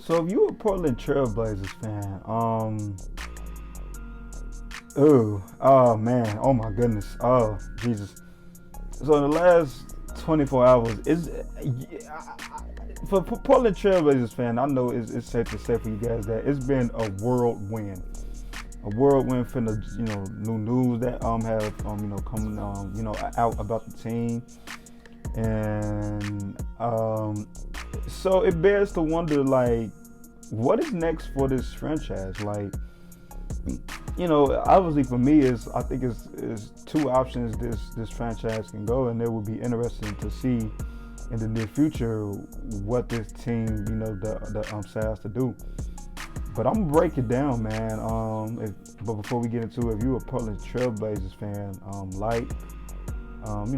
So if you a Portland Trailblazers fan, oh man, oh my goodness, oh Jesus. So in the last 24 hours, for Portland Trailblazers fan, I know it's safe to say for you guys that it's been a whirlwind. A whirlwind from the new news that have coming out about the team, and so it bears to wonder, like, what is next for this franchise? Like, obviously for me, I think it's two options this franchise can go, and it will be interesting to see in the near future what this team decides to do. But I'm gonna break it down, man. But before we get into it, if you're a Portland Trailblazers fan,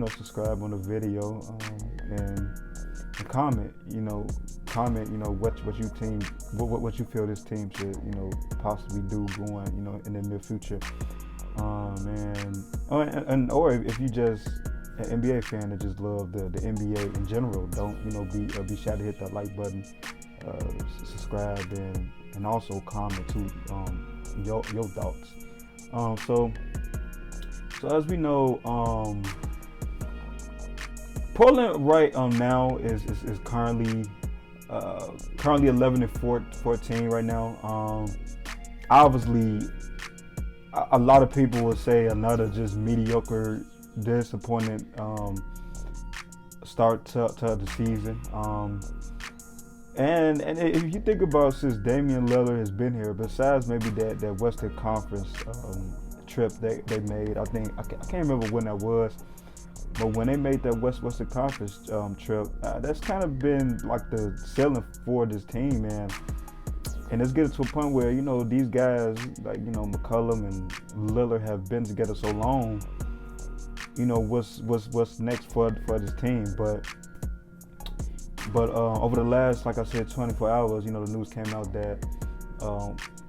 subscribe on the video, and comment. What you feel this team should possibly do going in the near future. Or if you just an NBA fan that just love the NBA in general, don't be shy to hit that like button, subscribe, and also comment too, your thoughts. So as we know, Portland right now is currently 11-14 right now. Obviously, a lot of people would say another just mediocre, disappointing start to the season. And if you think about, since Damian Lillard has been here, besides maybe that Western Conference trip they made, I can't remember when that was, but when they made that Western Conference trip, that's kind of been like the ceiling for this team, man. And it's getting to a point where these guys like McCollum and Lillard have been together so long. What's next for this team, but over the last, like I said, 24 hours, the news came out that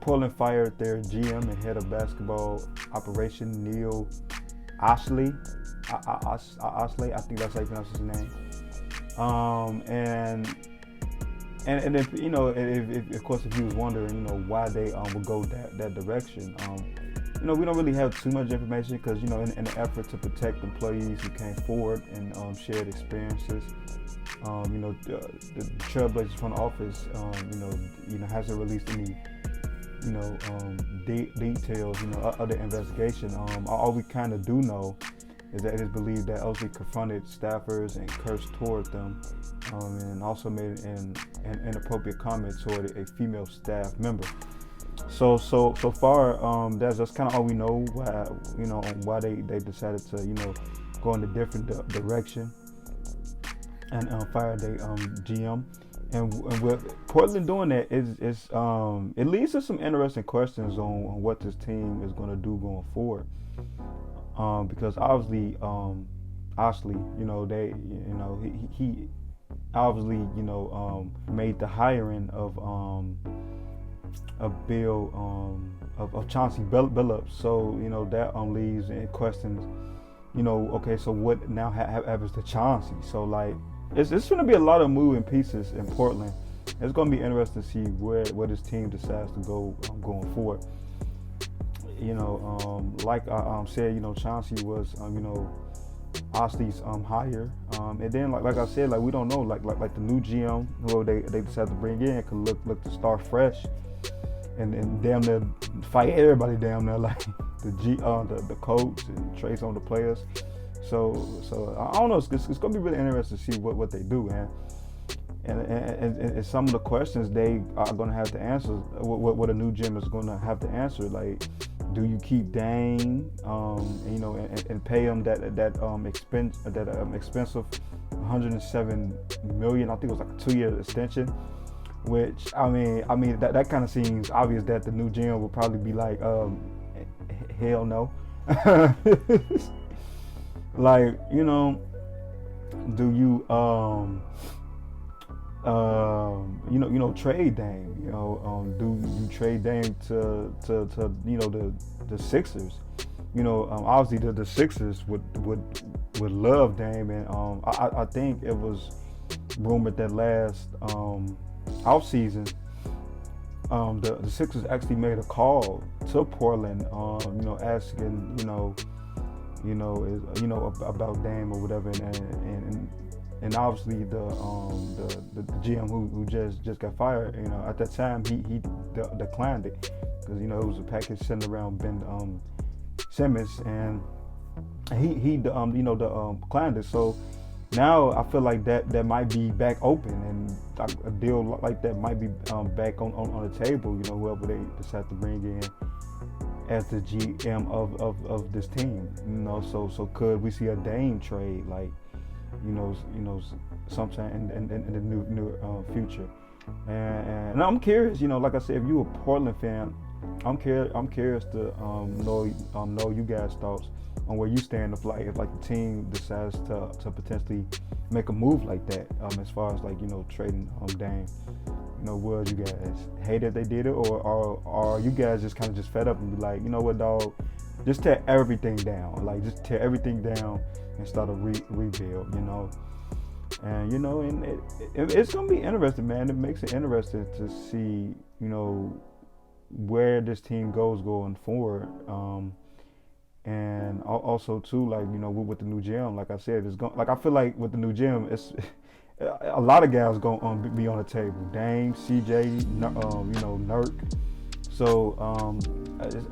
Portland fired their GM and head of basketball operation, Neil Ashley. Ashley, I think that's how you pronounce his name. And if if of course, if you was wondering, why they would go that direction, we don't really have too much information because in an effort to protect employees who came forward and shared experiences. The Trailblazers front office, hasn't released any, details, of the investigation. All we kind of do know is that it is believed that Ellsbury confronted staffers and cursed toward them, and also made an inappropriate comment toward a female staff member. So far, that's kind of all we know. Why they decided to go in a different direction and fire their GM. And with Portland doing that, it leads to some interesting questions on what this team is going to do going forward. Because obviously, Ashley, he obviously, made the hiring of Bill of Chauncey Billups. So that leaves in questions. Okay, so what now happens to Chauncey? So like, it's going to be a lot of moving pieces in Portland. It's going to be interesting to see where this team decides to go going forward. Like I said, Chauncey was Ashley's hire, and then like I said, like we don't know, like the new GM who they decided to bring in could look to start fresh, and damn near fight everybody damn near, like the coach and trade some of the players. So I don't know. It's gonna be really interesting to see what they do, man. And some of the questions they are gonna have to answer, what a new GM is gonna have to answer, like, do you keep Dame, and pay him that expensive $107 million? I think it was like a 2-year extension. Which I mean that kind of seems obvious that the new GM will probably be like, hell no. Like, do you trade Dame? Do you trade Dame to the Sixers? Obviously the Sixers would love Dame, and I think it was rumored that last off season the Sixers actually made a call to Portland, asking, about Dame or whatever, and obviously the GM who just got fired, at that time he declined it because it was a package sent around Ben Simmons, and he declined it. So now I feel like that might be back open, and a deal like that might be back on the table. Whoever they decide to bring in as the GM of this team. So could we see a Dame trade, like sometime in the new future? And I'm curious. Like I said, if you a Portland fan, I'm curious to know you guys' thoughts on where you stand. If like the team decides to potentially make a move like that, as far as trading Dame, would you guys hate that they did it, or are you guys just kind of just fed up and be like, you know what, dog, just tear everything down, just tear everything down and start a rebuild, And and it's gonna be interesting, man. It makes it interesting to see, where this team goes going forward. And also too, with the new gym, like I said, it's going. I feel like with the new gym, it's a lot of guys going to be on the table. Dame, CJ, Nurk. So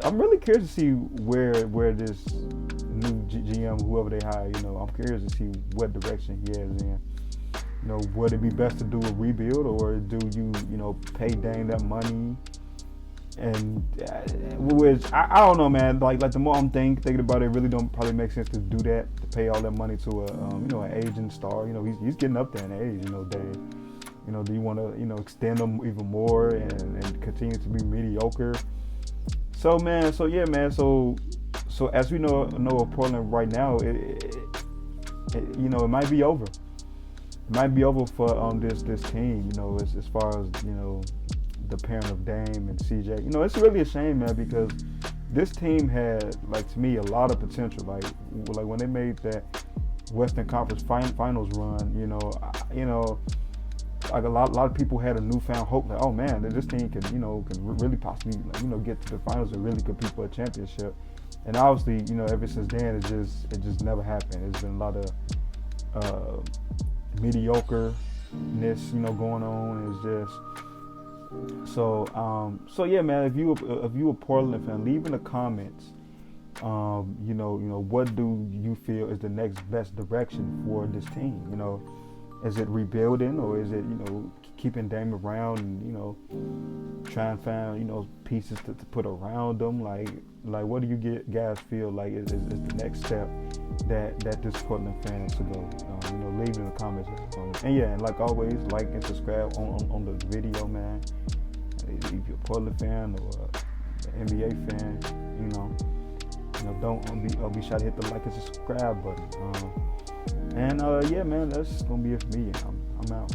I'm really curious to see where this new GM, whoever they hire, I'm curious to see what direction he is in. Would it be best to do a rebuild, or do you pay Dame that money? And which I don't know, man. Like the more I'm thinking about it, really don't probably make sense to do that, to pay all that money to an aging star. He's getting up there in age. Do you want to extend him even more and continue to be mediocre? So yeah, man. So as we know of Portland right now, it might be over. It might be over for this team. As far as the pairing of Dame and CJ. It's really a shame, man, because this team had, to me, a lot of potential. Like when they made that Western Conference Finals run, like a lot of people had a newfound hope that, oh man, that this team can really possibly get to the finals and really compete for a championship. And obviously, ever since then, it just never happened. There's been a lot of mediocreness, going on. It's just. So yeah, man. If you a Portland fan, leave in the comments. What do you feel is the next best direction for this team? Is it rebuilding, or is it keeping Dame around and try and find pieces to put around them? Like what do you guys feel like is the next step that this Portland fan is to go? Leave in the comments. And yeah, and like always, like and subscribe on the video, man. If you're a Portland fan or an NBA fan, don't be shy to hit the like and subscribe button. Yeah, man, that's gonna be it for me. I'm out.